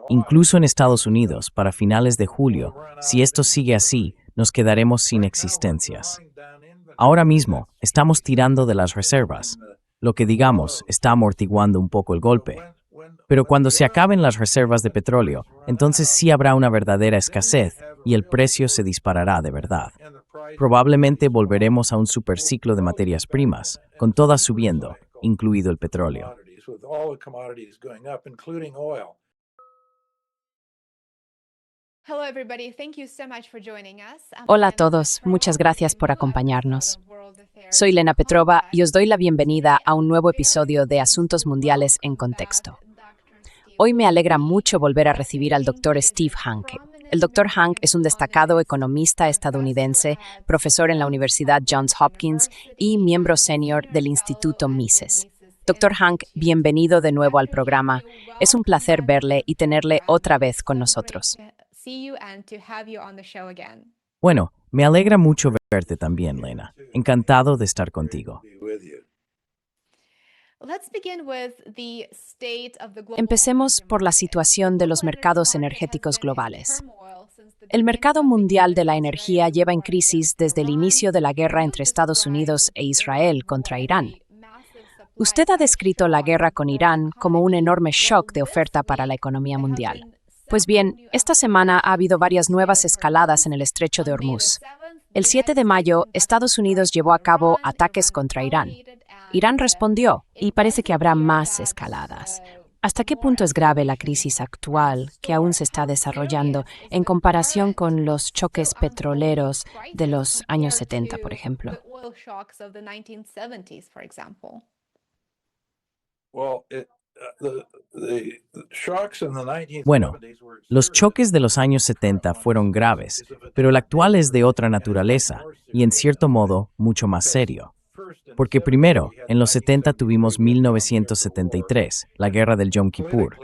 Incluso en Estados Unidos, para finales de julio, si esto sigue así, nos quedaremos sin existencias. Ahora mismo, estamos tirando de las reservas. Lo que digamos está amortiguando un poco el golpe. Pero cuando se acaben las reservas de petróleo, entonces sí habrá una verdadera escasez y el precio se disparará de verdad. Probablemente volveremos a un superciclo de materias primas, con todas subiendo, incluido el petróleo. Hola a todos, muchas gracias por acompañarnos. Soy Lena Petrova y os doy la bienvenida a un nuevo episodio de Asuntos Mundiales en Contexto. Hoy me alegra mucho volver a recibir al Dr. Steve Hanke. El Dr. Hanke es un destacado economista estadounidense, profesor en la Universidad Johns Hopkins y miembro senior del Instituto Mises. Dr. Hanke, bienvenido de nuevo al programa. Es un placer verle y tenerle otra vez con nosotros. Bueno, me alegra mucho verte también, Lena. Encantado de estar contigo. Empecemos por la situación de los mercados energéticos globales. El mercado mundial de la energía lleva en crisis desde el inicio de la guerra entre Estados Unidos e Israel contra Irán. Usted ha descrito la guerra con Irán como un enorme shock de oferta para la economía mundial. Pues bien, esta semana ha habido varias nuevas escaladas en el estrecho de Hormuz. El 7 de mayo, Estados Unidos llevó a cabo ataques contra Irán. Irán respondió, y parece que habrá más escaladas. ¿Hasta qué punto es grave la crisis actual que aún se está desarrollando en comparación con los choques petroleros de los años 70, por ejemplo? Bueno, los choques de los años 70 fueron graves, pero el actual es de otra naturaleza y, en cierto modo, mucho más serio. Porque primero, en los 70 tuvimos 1973, la guerra del Yom Kippur.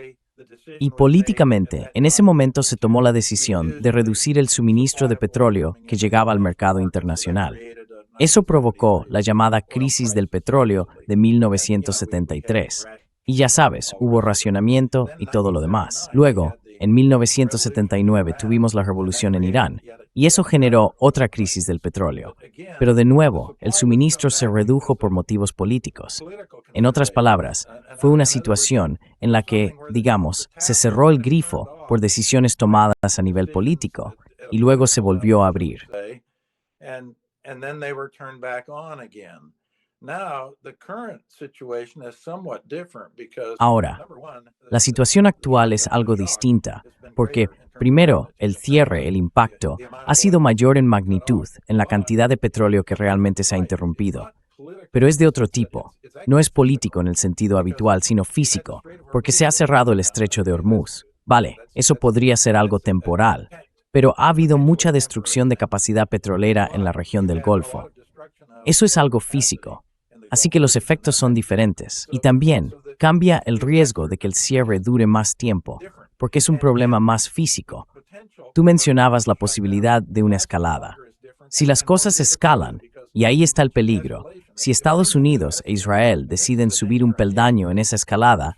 Y políticamente, en ese momento se tomó la decisión de reducir el suministro de petróleo que llegaba al mercado internacional. Eso provocó la llamada crisis del petróleo de 1973. Y ya sabes, hubo racionamiento y todo lo demás. Luego, en 1979 tuvimos la revolución en Irán, y eso generó otra crisis del petróleo. Pero de nuevo, el suministro se redujo por motivos políticos. En otras palabras, fue una situación en la que, digamos, se cerró el grifo por decisiones tomadas a nivel político, y luego se volvió a abrir. Ahora, la situación actual es algo distinta, porque, primero, el cierre, el impacto, ha sido mayor en magnitud en la cantidad de petróleo que realmente se ha interrumpido. Pero es de otro tipo. No es político en el sentido habitual, sino físico, porque se ha cerrado el estrecho de Hormuz. Vale, eso podría ser algo temporal, pero ha habido mucha destrucción de capacidad petrolera en la región del Golfo. Eso es algo físico. Así que los efectos son diferentes. Y también cambia el riesgo de que el cierre dure más tiempo, porque es un problema más físico. Tú mencionabas la posibilidad de una escalada. Si las cosas escalan, y ahí está el peligro, si Estados Unidos e Israel deciden subir un peldaño en esa escalada,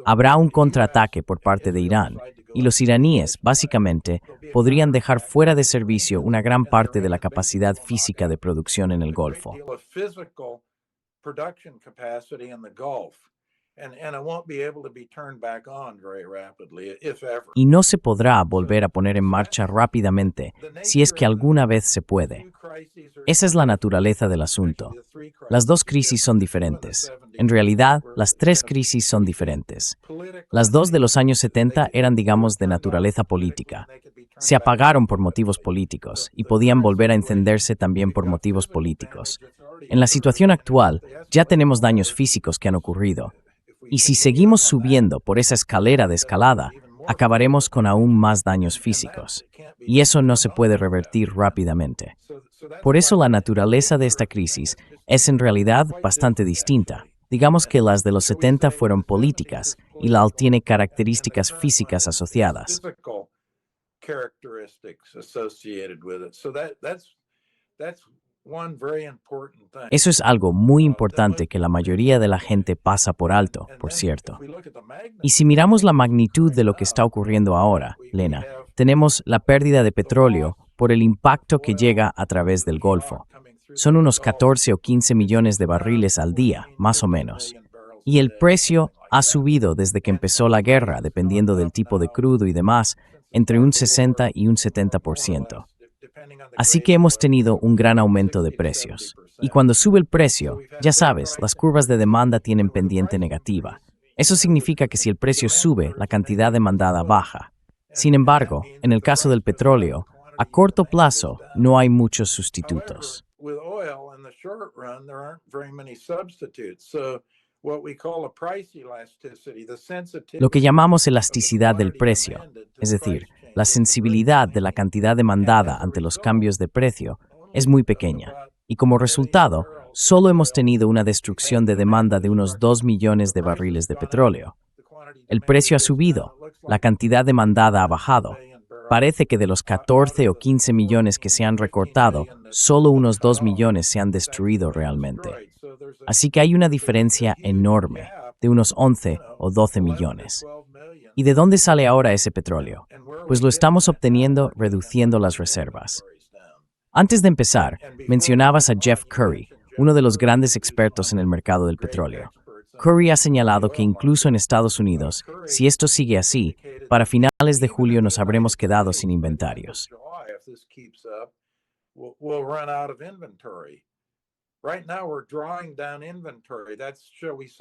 habrá un contraataque por parte de Irán, y los iraníes, básicamente, podrían dejar fuera de servicio una gran parte de la capacidad física de producción en el Golfo. Y no se podrá volver a poner en marcha rápidamente, si es que alguna vez se puede. Esa es la naturaleza del asunto. Las dos crisis son diferentes. En realidad, las tres crisis son diferentes. Las dos de los años 70 eran, digamos, de naturaleza política. Se apagaron por motivos políticos y podían volver a encenderse también por motivos políticos. En la situación actual, ya tenemos daños físicos que han ocurrido. Y si seguimos subiendo por esa escalera de escalada, acabaremos con aún más daños físicos. Y eso no se puede revertir rápidamente. Por eso la naturaleza de esta crisis es en realidad bastante distinta. Digamos que las de los 70 fueron políticas y la tiene características físicas asociadas. Eso es algo muy importante que la mayoría de la gente pasa por alto, por cierto. Y si miramos la magnitud de lo que está ocurriendo ahora, Lena, tenemos la pérdida de petróleo por el impacto que llega a través del Golfo. Son unos 14 o 15 millones de barriles al día, más o menos. Y el precio ha subido desde que empezó la guerra, dependiendo del tipo de crudo y demás, entre un 60 y un 70%. Así que hemos tenido un gran aumento de precios. Y cuando sube el precio, ya sabes, las curvas de demanda tienen pendiente negativa. Eso significa que si el precio sube, la cantidad demandada baja. Sin embargo, en el caso del petróleo, a corto plazo no hay muchos sustitutos. Lo que llamamos elasticidad del precio, es decir, la sensibilidad de la cantidad demandada ante los cambios de precio, es muy pequeña, y como resultado, solo hemos tenido una destrucción de demanda de unos 2 millones de barriles de petróleo. El precio ha subido, la cantidad demandada ha bajado. Parece que de los 14 o 15 millones que se han recortado, solo unos 2 millones se han destruido realmente. Así que hay una diferencia enorme, de unos 11 o 12 millones. ¿Y de dónde sale ahora ese petróleo? Pues lo estamos obteniendo reduciendo las reservas. Antes de empezar, mencionabas a Jeff Curry, uno de los grandes expertos en el mercado del petróleo. Curry ha señalado que incluso en Estados Unidos, si esto sigue así, para finales de julio nos habremos quedado sin inventarios.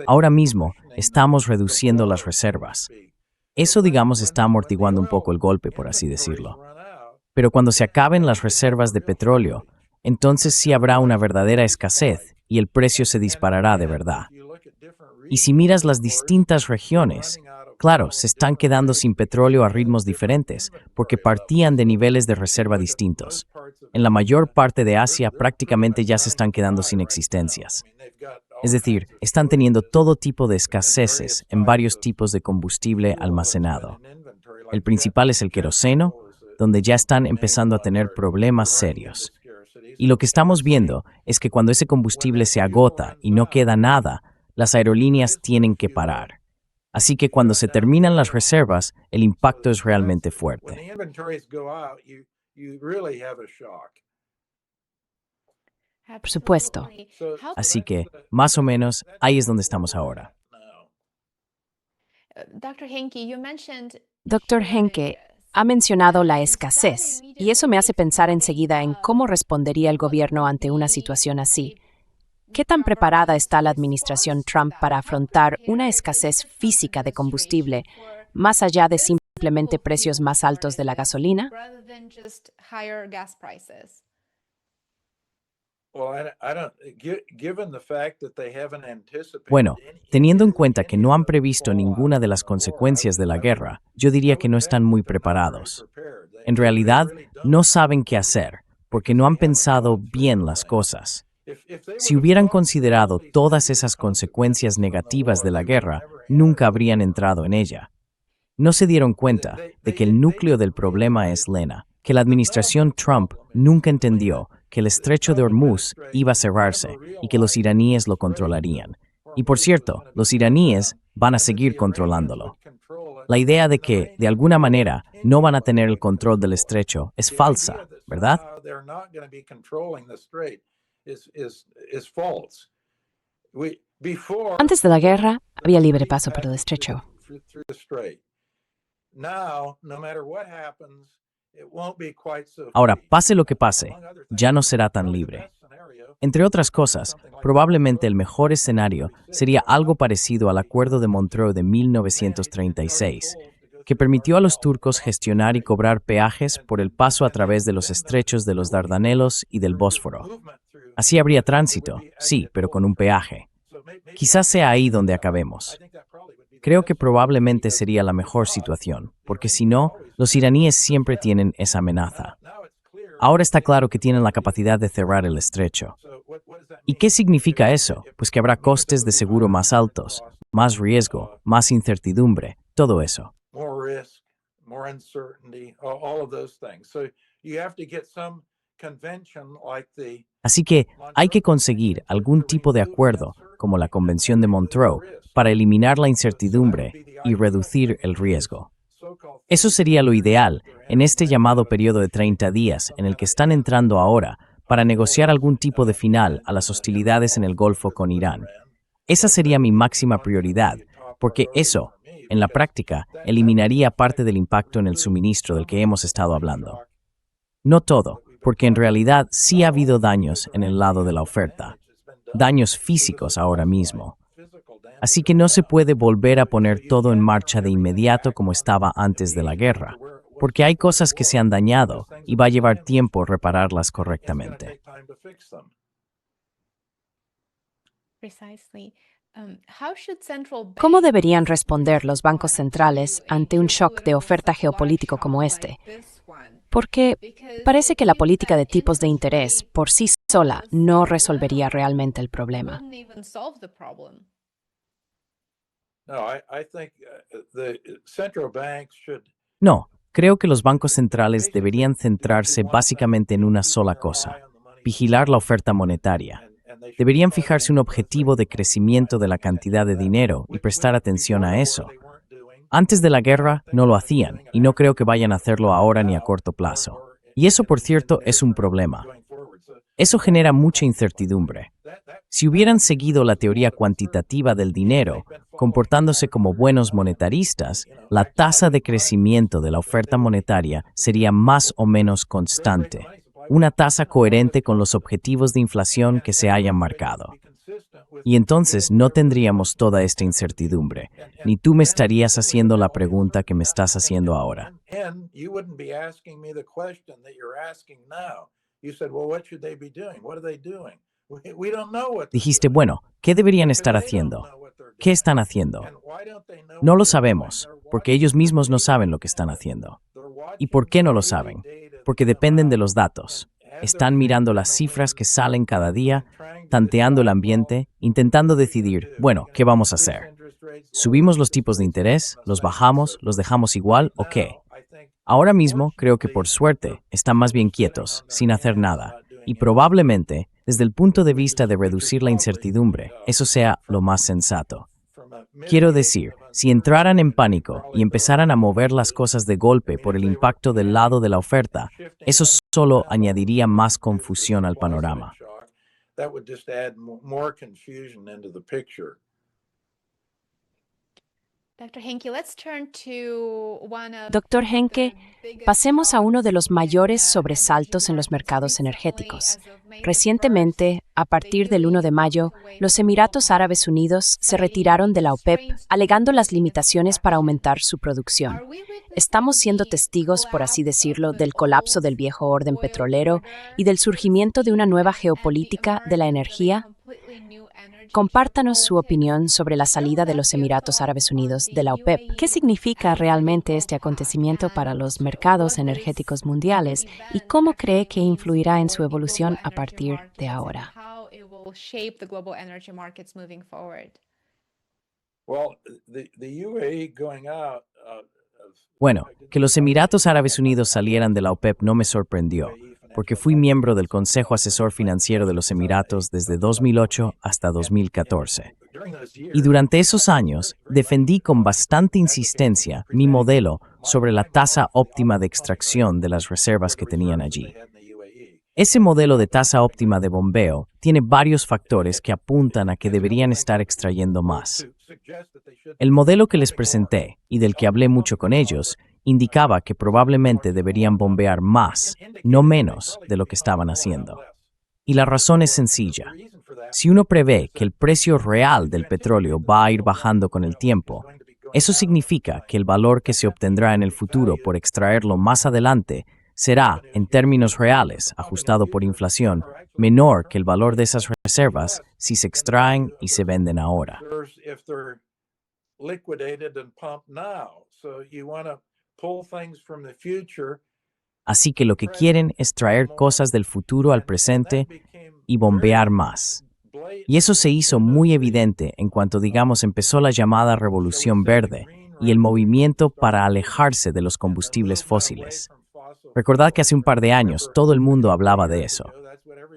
Ahora mismo estamos reduciendo las reservas. Eso, digamos, está amortiguando un poco el golpe, por así decirlo. Pero cuando se acaben las reservas de petróleo, entonces sí habrá una verdadera escasez y el precio se disparará de verdad. Y si miras las distintas regiones, claro, se están quedando sin petróleo a ritmos diferentes, porque partían de niveles de reserva distintos. En la mayor parte de Asia prácticamente ya se están quedando sin existencias. Es decir, están teniendo todo tipo de escaseces en varios tipos de combustible almacenado. El principal es el queroseno, donde ya están empezando a tener problemas serios. Y lo que estamos viendo es que cuando ese combustible se agota y no queda nada, las aerolíneas tienen que parar. Así que cuando se terminan las reservas, el impacto es realmente fuerte. Por supuesto. Así que, más o menos, ahí es donde estamos ahora. Dr. Henke ha mencionado la escasez, y eso me hace pensar enseguida en cómo respondería el gobierno ante una situación así. ¿Qué tan preparada está la administración Trump para afrontar una escasez física de combustible, más allá de simplemente precios más altos de la gasolina? Bueno, teniendo en cuenta que no han previsto ninguna de las consecuencias de la guerra, yo diría que no están muy preparados. En realidad, no saben qué hacer, porque no han pensado bien las cosas. Si hubieran considerado todas esas consecuencias negativas de la guerra, nunca habrían entrado en ella. No se dieron cuenta de que el núcleo del problema es, Lena, que la administración Trump nunca entendió que el estrecho de Hormuz iba a cerrarse y que los iraníes lo controlarían. Y por cierto, los iraníes van a seguir controlándolo. La idea de que, de alguna manera, no van a tener el control del estrecho es falsa, ¿verdad? Antes de la guerra, había libre paso por el estrecho. Ahora, pase lo que pase, ya no será tan libre. Entre otras cosas, probablemente el mejor escenario sería algo parecido al Acuerdo de Montreux de 1936, que permitió a los turcos gestionar y cobrar peajes por el paso a través de los estrechos de los Dardanelos y del Bósforo. Así habría tránsito, sí, pero con un peaje. Quizás sea ahí donde acabemos. Creo que probablemente sería la mejor situación, porque si no, los iraníes siempre tienen esa amenaza. Ahora está claro que tienen la capacidad de cerrar el estrecho. ¿Y qué significa eso? Pues que habrá costes de seguro más altos, más riesgo, más incertidumbre, todo eso. Así que hay que conseguir algún tipo de acuerdo, como la Convención de Montreux, para eliminar la incertidumbre y reducir el riesgo. Eso sería lo ideal en este llamado periodo de 30 días en el que están entrando ahora para negociar algún tipo de final a las hostilidades en el Golfo con Irán. Esa sería mi máxima prioridad, porque eso, en la práctica, eliminaría parte del impacto en el suministro del que hemos estado hablando. No todo, porque en realidad sí ha habido daños en el lado de la oferta, daños físicos ahora mismo. Así que no se puede volver a poner todo en marcha de inmediato como estaba antes de la guerra, porque hay cosas que se han dañado y va a llevar tiempo repararlas correctamente. ¿Cómo deberían responder los bancos centrales ante un shock de oferta geopolítico como este? Porque parece que la política de tipos de interés por sí sola no resolvería realmente el problema. No, creo que los bancos centrales deberían centrarse básicamente en una sola cosa: vigilar la oferta monetaria. Deberían fijarse un objetivo de crecimiento de la cantidad de dinero y prestar atención a eso. Antes de la guerra no lo hacían y no creo que vayan a hacerlo ahora ni a corto plazo. Y eso, por cierto, es un problema. Eso genera mucha incertidumbre. Si hubieran seguido la teoría cuantitativa del dinero, comportándose como buenos monetaristas, la tasa de crecimiento de la oferta monetaria sería más o menos constante, una tasa coherente con los objetivos de inflación que se hayan marcado. Y entonces no tendríamos toda esta incertidumbre, ni tú me estarías haciendo la pregunta que me estás haciendo ahora. Dijiste, bueno, ¿qué deberían estar haciendo? ¿Qué están haciendo? No lo sabemos, porque ellos mismos no saben lo que están haciendo. ¿Y por qué no lo saben? Porque dependen de los datos. Están mirando las cifras que salen cada día, tanteando el ambiente, intentando decidir, bueno, ¿qué vamos a hacer? ¿Subimos los tipos de interés? ¿Los bajamos? ¿Los dejamos igual o qué? Ahora mismo, creo que por suerte, están más bien quietos, sin hacer nada, y probablemente, desde el punto de vista de reducir la incertidumbre, eso sea lo más sensato. Quiero decir, si entraran en pánico y empezaran a mover las cosas de golpe por el impacto del lado de la oferta, eso solo añadiría más confusión al panorama. Doctor Henke, pasemos a uno de los mayores sobresaltos en los mercados energéticos. Recientemente, a partir del 1 de mayo, los Emiratos Árabes Unidos se retiraron de la OPEP, alegando las limitaciones para aumentar su producción. Estamos siendo testigos, por así decirlo, del colapso del viejo orden petrolero y del surgimiento de una nueva geopolítica de la energía. Compártanos su opinión sobre la salida de los Emiratos Árabes Unidos de la OPEP. ¿Qué significa realmente este acontecimiento para los mercados energéticos mundiales y cómo cree que influirá en su evolución a partir de ahora? Bueno, que los Emiratos Árabes Unidos salieran de la OPEP no me sorprendió, porque fui miembro del Consejo Asesor Financiero de los Emiratos desde 2008 hasta 2014. Y durante esos años defendí con bastante insistencia mi modelo sobre la tasa óptima de extracción de las reservas que tenían allí. Ese modelo de tasa óptima de bombeo tiene varios factores que apuntan a que deberían estar extrayendo más. El modelo que les presenté, y del que hablé mucho con ellos, indicaba que probablemente deberían bombear más, no menos, de lo que estaban haciendo. Y la razón es sencilla. Si uno prevé que el precio real del petróleo va a ir bajando con el tiempo, eso significa que el valor que se obtendrá en el futuro por extraerlo más adelante será, en términos reales, ajustado por inflación, menor que el valor de esas reservas si se extraen y se venden ahora. Así que lo que quieren es traer cosas del futuro al presente y bombear más. Y eso se hizo muy evidente en cuanto, digamos, empezó la llamada Revolución Verde y el movimiento para alejarse de los combustibles fósiles. Recordad que hace un par de años todo el mundo hablaba de eso.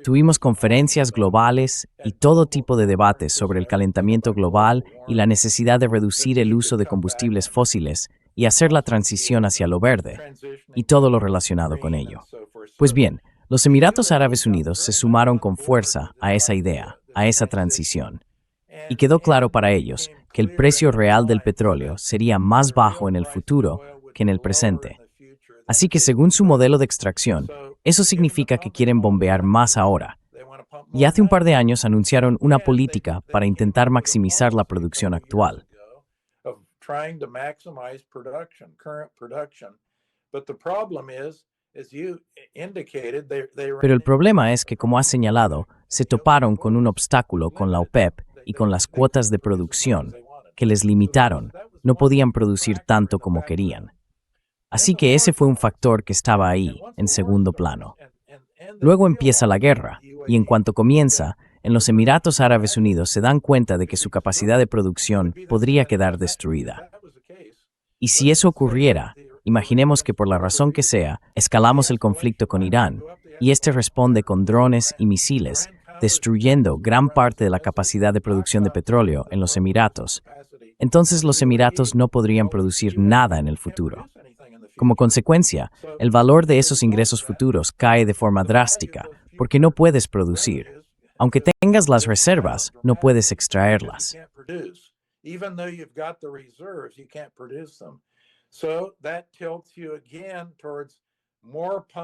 Tuvimos conferencias globales y todo tipo de debates sobre el calentamiento global y la necesidad de reducir el uso de combustibles fósiles y hacer la transición hacia lo verde, y todo lo relacionado con ello. Pues bien, los Emiratos Árabes Unidos se sumaron con fuerza a esa idea, a esa transición, y quedó claro para ellos que el precio real del petróleo sería más bajo en el futuro que en el presente. Así que según su modelo de extracción, eso significa que quieren bombear más ahora. Y hace un par de años anunciaron una política para intentar maximizar la producción actual. Pero el problema es que, como has señalado, se toparon con un obstáculo con la OPEP y con las cuotas de producción, que les limitaron, no podían producir tanto como querían. Así que ese fue un factor que estaba ahí, en segundo plano. Luego empieza la guerra, y en cuanto comienza, en los Emiratos Árabes Unidos se dan cuenta de que su capacidad de producción podría quedar destruida. Y si eso ocurriera, imaginemos que por la razón que sea, escalamos el conflicto con Irán, y este responde con drones y misiles, destruyendo gran parte de la capacidad de producción de petróleo en los Emiratos. Entonces los Emiratos no podrían producir nada en el futuro. Como consecuencia, el valor de esos ingresos futuros cae de forma drástica, porque no puedes producir. Aunque tengas las reservas, no puedes extraerlas.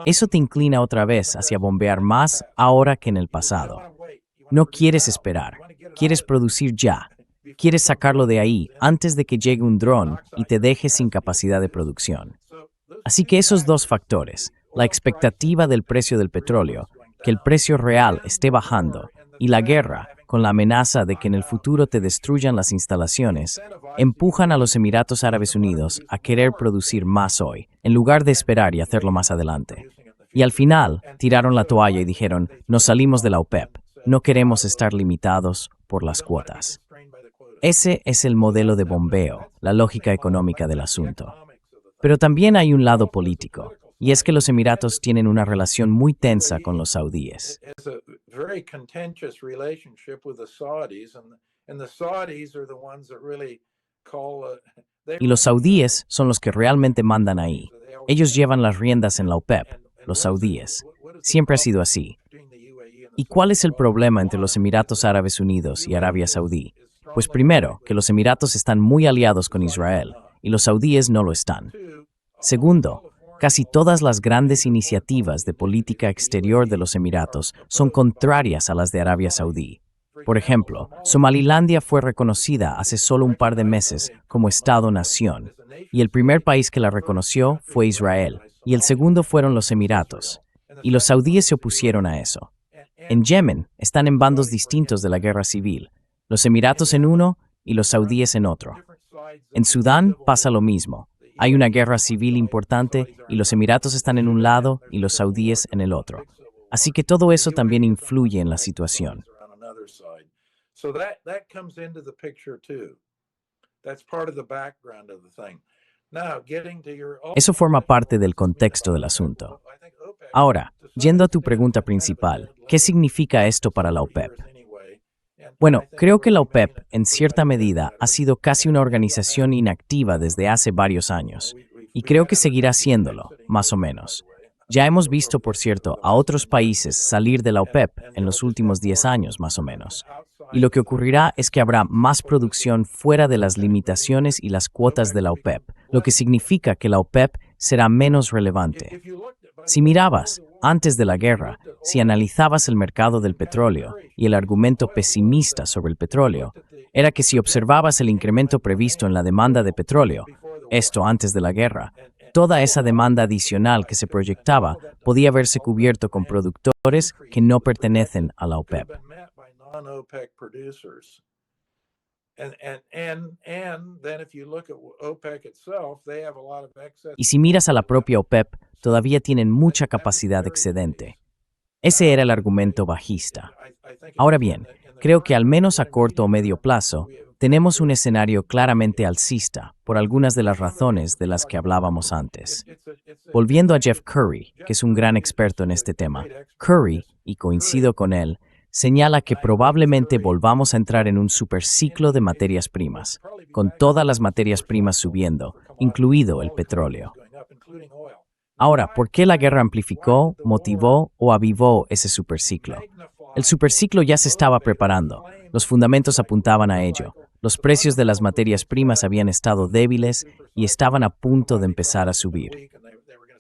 Eso te inclina otra vez hacia bombear más ahora que en el pasado. No quieres esperar, quieres producir ya. Quieres sacarlo de ahí antes de que llegue un dron y te deje sin capacidad de producción. Así que esos dos factores, la expectativa del precio del petróleo, que el precio real esté bajando, y la guerra, con la amenaza de que en el futuro te destruyan las instalaciones, empujan a los Emiratos Árabes Unidos a querer producir más hoy, en lugar de esperar y hacerlo más adelante. Y al final, tiraron la toalla y dijeron, nos salimos de la OPEP, no queremos estar limitados por las cuotas. Ese es el modelo de bombeo, la lógica económica del asunto. Pero también hay un lado político, y es que los Emiratos tienen una relación muy tensa con los saudíes. Y los saudíes son los que realmente mandan ahí. Ellos llevan las riendas en la OPEP, los saudíes. Siempre ha sido así. ¿Y cuál es el problema entre los Emiratos Árabes Unidos y Arabia Saudí? Pues primero, que los Emiratos están muy aliados con Israel, y los saudíes no lo están. Segundo, casi todas las grandes iniciativas de política exterior de los Emiratos son contrarias a las de Arabia Saudí. Por ejemplo, Somalilandia fue reconocida hace solo un par de meses como Estado-nación, y el primer país que la reconoció fue Israel, y el segundo fueron los Emiratos, y los saudíes se opusieron a eso. En Yemen están en bandos distintos de la guerra civil, los Emiratos en uno y los saudíes en otro. En Sudán pasa lo mismo. Hay una guerra civil importante y los Emiratos están en un lado y los saudíes en el otro. Así que todo eso también influye en la situación. Eso forma parte del contexto del asunto. Ahora, yendo a tu pregunta principal, ¿qué significa esto para la OPEP? Bueno, creo que la OPEP, en cierta medida, ha sido casi una organización inactiva desde hace varios años, y creo que seguirá siéndolo, más o menos. Ya hemos visto, por cierto, a otros países salir de la OPEP en los últimos 10 años, más o menos. Y lo que ocurrirá es que habrá más producción fuera de las limitaciones y las cuotas de la OPEP, lo que significa que la OPEP será menos relevante. Si mirabas, antes de la guerra, si analizabas el mercado del petróleo y el argumento pesimista sobre el petróleo, era que si observabas el incremento previsto en la demanda de petróleo, esto antes de la guerra, toda esa demanda adicional que se proyectaba podía verse cubierto con productores que no pertenecen a la OPEP. Y si miras a la propia OPEP, todavía tienen mucha capacidad excedente. Ese era el argumento bajista. Ahora bien, creo que al menos a corto o medio plazo, tenemos un escenario claramente alcista por algunas de las razones de las que hablábamos antes. Volviendo a Jeff Curry, que es un gran experto en este tema, Curry, y coincido con él, señala que probablemente volvamos a entrar en un superciclo de materias primas, con todas las materias primas subiendo, incluido el petróleo. Ahora, ¿por qué la guerra amplificó, motivó o avivó ese superciclo? El superciclo ya se estaba preparando, los fundamentos apuntaban a ello, los precios de las materias primas habían estado débiles y estaban a punto de empezar a subir.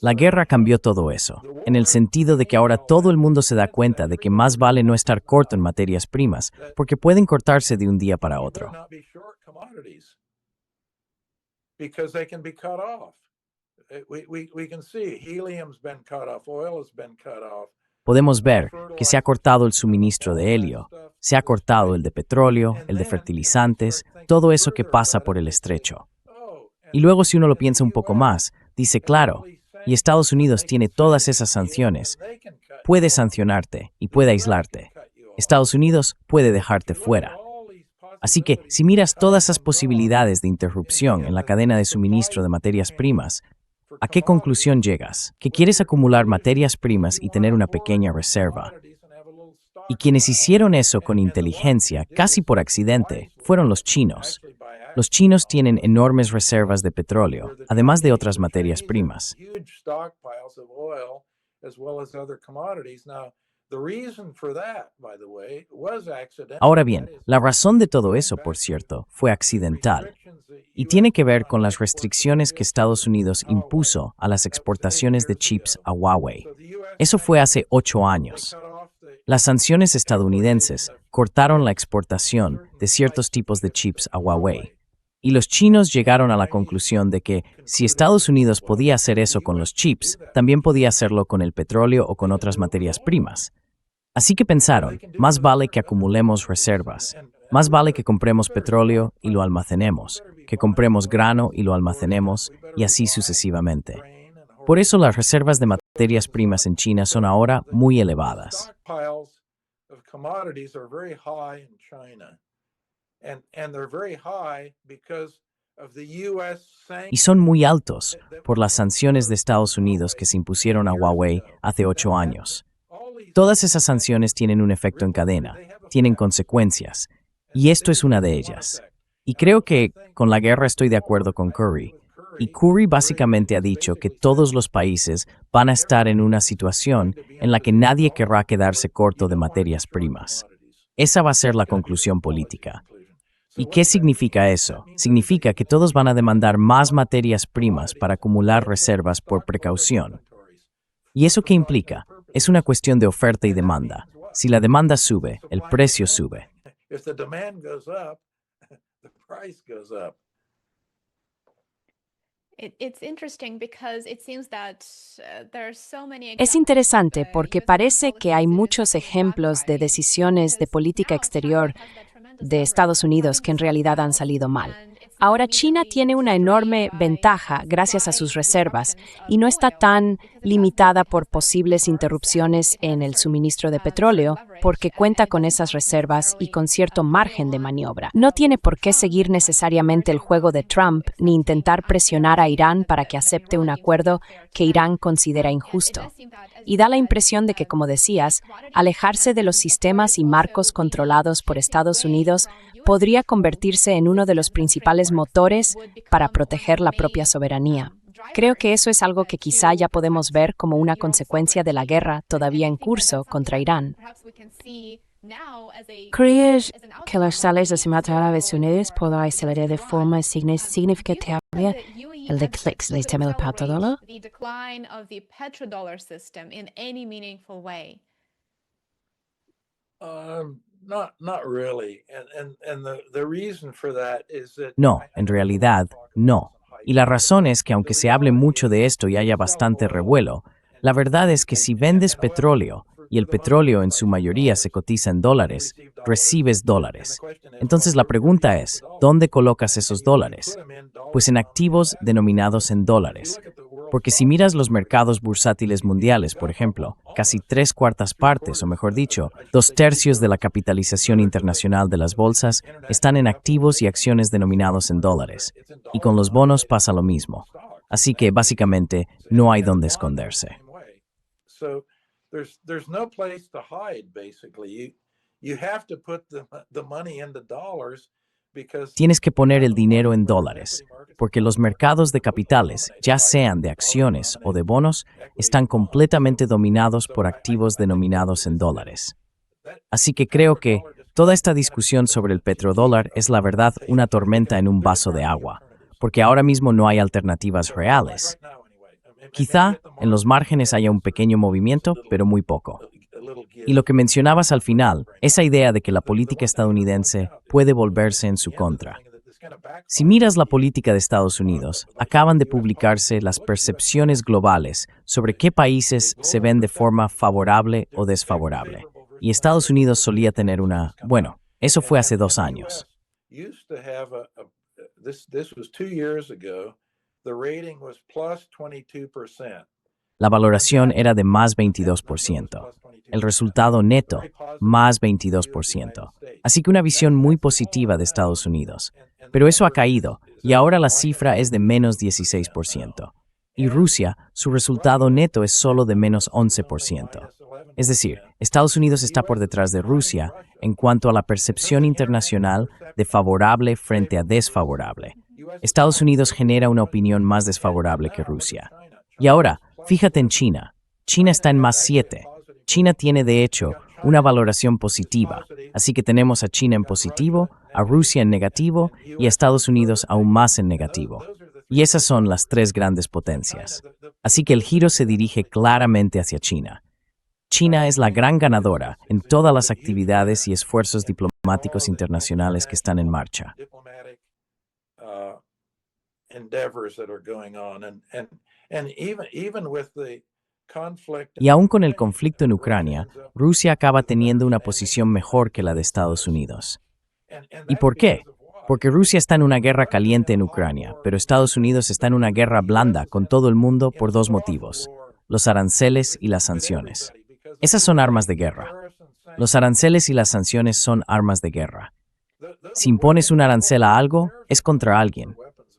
La guerra cambió todo eso, en el sentido de que ahora todo el mundo se da cuenta de que más vale no estar corto en materias primas, porque pueden cortarse de un día para otro. Podemos ver que se ha cortado el suministro de helio, se ha cortado el de petróleo, el de fertilizantes, todo eso que pasa por el estrecho. Y luego si uno lo piensa un poco más, dice claro, y Estados Unidos tiene todas esas sanciones, puede sancionarte y puede aislarte. Estados Unidos puede dejarte fuera. Así que si miras todas esas posibilidades de interrupción en la cadena de suministro de materias primas, ¿a qué conclusión llegas? Que quieres acumular materias primas y tener una pequeña reserva. Y quienes hicieron eso con inteligencia, casi por accidente, fueron los chinos. Los chinos tienen enormes reservas de petróleo, además de otras materias primas. Ahora bien, la razón de todo eso, por cierto, fue accidental. Y tiene que ver con las restricciones que Estados Unidos impuso a las exportaciones de chips a Huawei. Eso fue hace 8 años. Las sanciones estadounidenses cortaron la exportación de ciertos tipos de chips a Huawei. Y los chinos llegaron a la conclusión de que si Estados Unidos podía hacer eso con los chips, también podía hacerlo con el petróleo o con otras materias primas. Así que pensaron, más vale que acumulemos reservas, más vale que compremos petróleo y lo almacenemos, que compremos grano y lo almacenemos, y así sucesivamente. Por eso las reservas de materias primas en China son ahora muy elevadas. Y son muy altos por las sanciones de Estados Unidos que se impusieron a Huawei hace 8 años. Todas esas sanciones tienen un efecto en cadena, tienen consecuencias, y esto es una de ellas. Y creo que con la guerra estoy de acuerdo con Curry. Y Curry básicamente ha dicho que todos los países van a estar en una situación en la que nadie querrá quedarse corto de materias primas. Esa va a ser la conclusión política. ¿Y qué significa eso? Significa que todos van a demandar más materias primas para acumular reservas por precaución. ¿Y eso qué implica? Es una cuestión de oferta y demanda. Si la demanda sube, el precio sube. Es interesante porque parece que hay muchos ejemplos de decisiones de política exterior de Estados Unidos que en realidad han salido mal. Ahora China tiene una enorme ventaja gracias a sus reservas y no está tan limitada por posibles interrupciones en el suministro de petróleo porque cuenta con esas reservas y con cierto margen de maniobra. No tiene por qué seguir necesariamente el juego de Trump ni intentar presionar a Irán para que acepte un acuerdo que Irán considera injusto. Y da la impresión de que, como decías, alejarse de los sistemas y marcos controlados por Estados Unidos podría convertirse en uno de los principales motores para proteger la propia soberanía. Creo que eso es algo que quizá ya podemos ver como una consecuencia de la guerra todavía en curso contra Irán. ¿Crees que los sales de Estados Unidos podrán acelerar de forma significativa el declive del sistema del petrodólar? No, en realidad, no. Y la razón es que aunque se hable mucho de esto y haya bastante revuelo, la verdad es que si vendes petróleo, y el petróleo en su mayoría se cotiza en dólares, recibes dólares. Entonces la pregunta es, ¿dónde colocas esos dólares? Pues en activos denominados en dólares. Porque si miras los mercados bursátiles mundiales, por ejemplo, casi 3/4 partes, o mejor dicho, 2/3 de la capitalización internacional de las bolsas están en activos y acciones denominados en dólares. Y con los bonos pasa lo mismo. Así que, básicamente, no hay dónde esconderse. There's no place to hide, basically. You have to put the money into dollars because Tienes que poner el dinero en dólares, porque los mercados de capitales, ya sean de acciones o de bonos, están completamente dominados por activos denominados en dólares. Así que creo que toda esta discusión sobre el petrodólar es la verdad una tormenta en un vaso de agua, porque ahora mismo no hay alternativas reales. Quizá en los márgenes haya un pequeño movimiento, pero muy poco. Y lo que mencionabas al final, esa idea de que la política estadounidense puede volverse en su contra. Si miras la política de Estados Unidos, acaban de publicarse las percepciones globales sobre qué países se ven de forma favorable o desfavorable. Y Estados Unidos solía tener bueno, eso fue hace 2 años. This was 2 years ago. The rating was plus 22%. La valoración era de más 22%. El resultado neto, más 22%. Así que una visión muy positiva de Estados Unidos. Pero eso ha caído, y ahora la cifra es de menos 16%. Y Rusia, su resultado neto es solo de menos 11%. Es decir, Estados Unidos está por detrás de Rusia en cuanto a la percepción internacional de favorable frente a desfavorable. Estados Unidos genera una opinión más desfavorable que Rusia. Y ahora, fíjate en China. China está en más 7. China tiene, de hecho, una valoración positiva. Así que tenemos a China en positivo, a Rusia en negativo y a Estados Unidos aún más en negativo. Y esas son las 3 grandes potencias. Así que el giro se dirige claramente hacia China. China es la gran ganadora en todas las actividades y esfuerzos diplomáticos internacionales que están en marcha. Y aún con el conflicto en Ucrania, Rusia acaba teniendo una posición mejor que la de Estados Unidos. ¿Y por qué? Porque Rusia está en una guerra caliente en Ucrania, pero Estados Unidos está en una guerra blanda con todo el mundo por 2 motivos: los aranceles y las sanciones. Esas son armas de guerra. Los aranceles y las sanciones son armas de guerra. Si impones un arancel a algo, es contra alguien.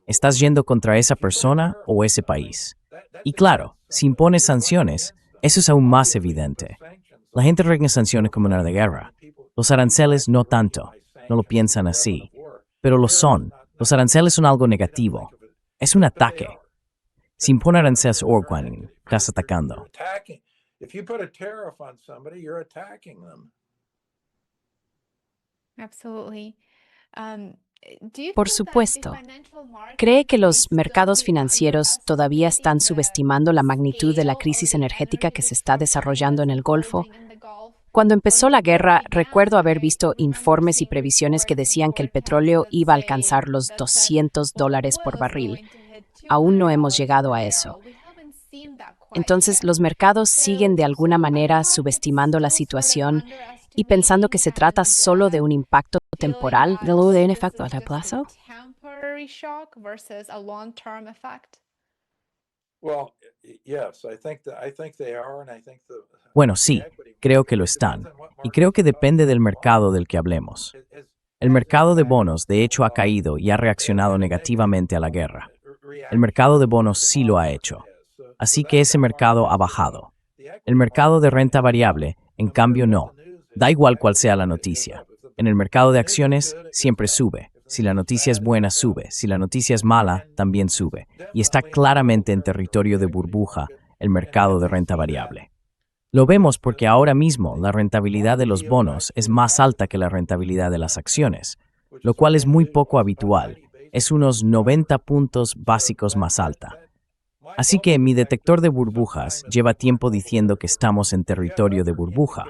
Estás yendo contra esa persona o ese país. Y claro, si impones sanciones, eso es aún más evidente. La gente reina sanciones como una de guerra. Los aranceles no tanto, no lo piensan así. Pero lo son. Los aranceles son algo negativo. Es un ataque. Si impone aranceles estás atacando. If you put a tariff on somebody, you're attacking them. Absolutely. Por supuesto. ¿Cree que los mercados financieros todavía están subestimando la magnitud de la crisis energética que se está desarrollando en el Golfo? Cuando empezó la guerra, recuerdo haber visto informes y previsiones que decían que el petróleo iba a alcanzar los $200 por barril. Aún no hemos llegado a eso. Entonces, los mercados siguen de alguna manera subestimando la situación y pensando que se trata solo de un impacto temporal. ¿De un efecto a largo plazo? Bueno, sí, creo que lo están. Y creo que depende del mercado del que hablemos. El mercado de bonos, de hecho, ha caído y ha reaccionado negativamente a la guerra. El mercado de bonos sí lo ha hecho. Así que ese mercado ha bajado. El mercado de renta variable, en cambio, no. Da igual cuál sea la noticia. En el mercado de acciones, siempre sube. Si la noticia es buena, sube. Si la noticia es mala, también sube. Y está claramente en territorio de burbuja el mercado de renta variable. Lo vemos porque ahora mismo la rentabilidad de los bonos es más alta que la rentabilidad de las acciones, lo cual es muy poco habitual. Es unos 90 puntos básicos más alta. Así que mi detector de burbujas lleva tiempo diciendo que estamos en territorio de burbuja.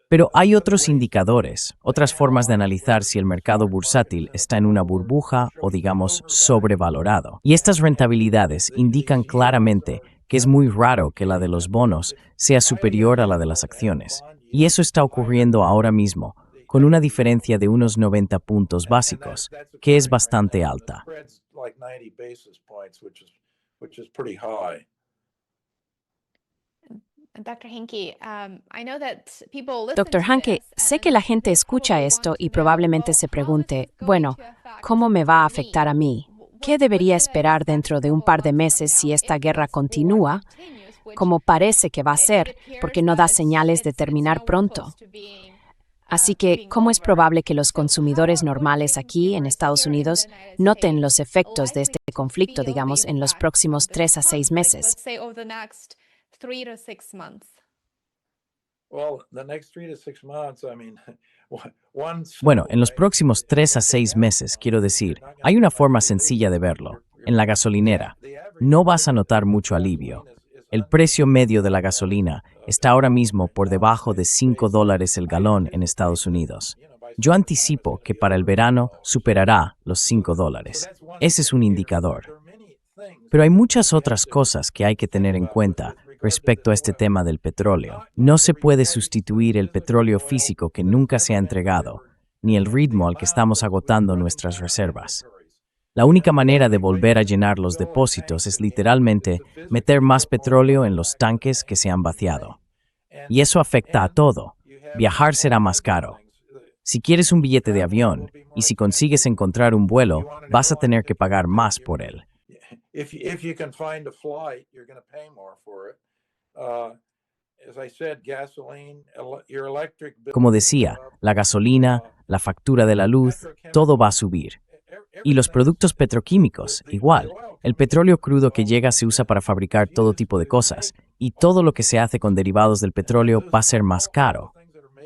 Pero hay otros indicadores, otras formas de analizar si el mercado bursátil está en una burbuja o, digamos, sobrevalorado. Y estas rentabilidades indican claramente que es muy raro que la de los bonos sea superior a la de las acciones. Y eso está ocurriendo ahora mismo, con una diferencia de unos 90 puntos básicos, que es bastante alta. Dr. Hanke, sé que la gente escucha esto y probablemente se pregunte, bueno, ¿cómo me va a afectar a mí? ¿Qué debería esperar dentro de un par de meses si esta guerra continúa, como parece que va a ser, porque no da señales de terminar pronto? Así que, ¿cómo es probable que los consumidores normales aquí, en Estados Unidos, noten los efectos de este conflicto, digamos, en los próximos 3 a 6 meses? Bueno, en los próximos 3 a 6 meses, quiero decir, hay una forma sencilla de verlo. En la gasolinera, no vas a notar mucho alivio. El precio medio de la gasolina está ahora mismo por debajo de $5 el galón en Estados Unidos. Yo anticipo que para el verano superará los $5. Ese es un indicador. Pero hay muchas otras cosas que hay que tener en cuenta respecto a este tema del petróleo. No se puede sustituir el petróleo físico que nunca se ha entregado, ni el ritmo al que estamos agotando nuestras reservas. La única manera de volver a llenar los depósitos es literalmente meter más petróleo en los tanques que se han vaciado. Y eso afecta a todo. Viajar será más caro. Si quieres un billete de avión y si consigues encontrar un vuelo, vas a tener que pagar más por él. Como decía, la gasolina, la factura de la luz, todo va a subir. Y los productos petroquímicos, igual. El petróleo crudo que llega se usa para fabricar todo tipo de cosas, y todo lo que se hace con derivados del petróleo va a ser más caro.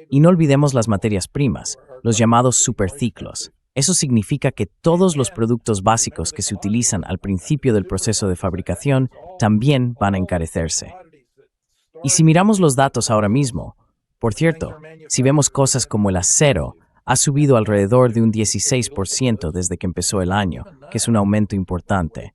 Y no olvidemos las materias primas, los llamados superciclos. Eso significa que todos los productos básicos que se utilizan al principio del proceso de fabricación también van a encarecerse. Y si miramos los datos ahora mismo, por cierto, si vemos cosas como el acero, ha subido alrededor de un 16% desde que empezó el año, que es un aumento importante.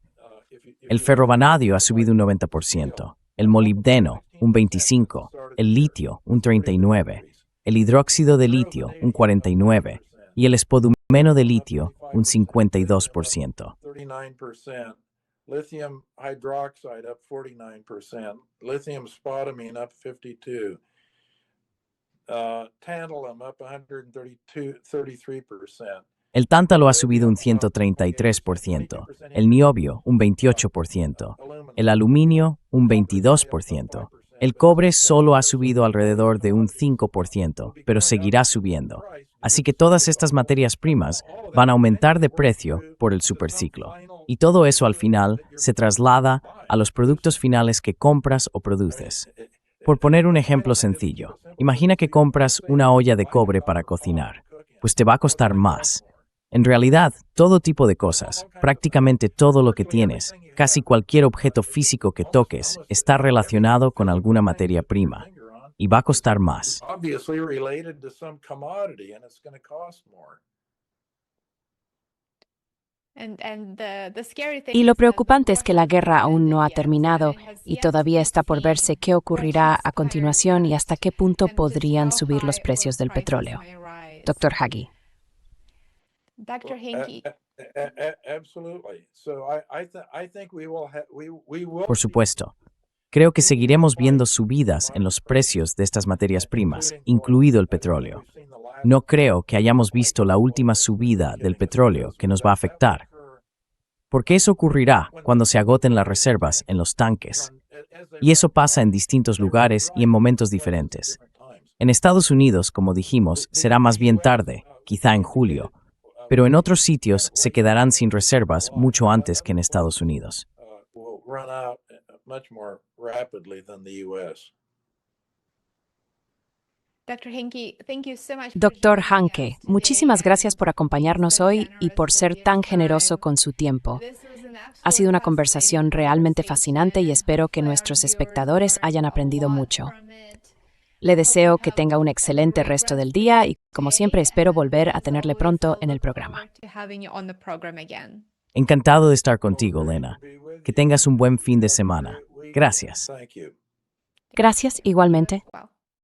El ferrovanadio ha subido un 90%, el molibdeno un 25%, el litio un 39%, el hidróxido de litio un 49% y el espodumeno de litio un 52%. Lithium hydroxide up 49%, lithium spodumene up 52%. Tantalum up 33%. El tántalo ha subido un 133%, el niobio un 28%, el aluminio un 22%. El cobre solo ha subido alrededor de un 5%, pero seguirá subiendo. Así que todas estas materias primas van a aumentar de precio por el superciclo. Y todo eso al final se traslada a los productos finales que compras o produces. Por poner un ejemplo sencillo, imagina que compras una olla de cobre para cocinar, pues te va a costar más. En realidad, todo tipo de cosas, prácticamente todo lo que tienes, casi cualquier objeto físico que toques, está relacionado con alguna materia prima y va a costar más. Y lo preocupante es que la guerra aún no ha terminado y todavía está por verse qué ocurrirá a continuación y hasta qué punto podrían subir los precios del petróleo. Dr. Hagi. Por supuesto. Creo que seguiremos viendo subidas en los precios de estas materias primas, incluido el petróleo. No creo que hayamos visto la última subida del petróleo que nos va a afectar, porque eso ocurrirá cuando se agoten las reservas en los tanques. Y eso pasa en distintos lugares y en momentos diferentes. En Estados Unidos, como dijimos, será más bien tarde, quizá en julio, pero en otros sitios se quedarán sin reservas mucho antes que en Estados Unidos. Dr. Hanke, muchísimas gracias por acompañarnos hoy y por ser tan generoso con su tiempo. Ha sido una conversación realmente fascinante y espero que nuestros espectadores hayan aprendido mucho. Le deseo que tenga un excelente resto del día y, como siempre, espero volver a tenerle pronto en el programa. Encantado de estar contigo, Lena. Que tengas un buen fin de semana. Gracias. Thank you. Gracias igualmente.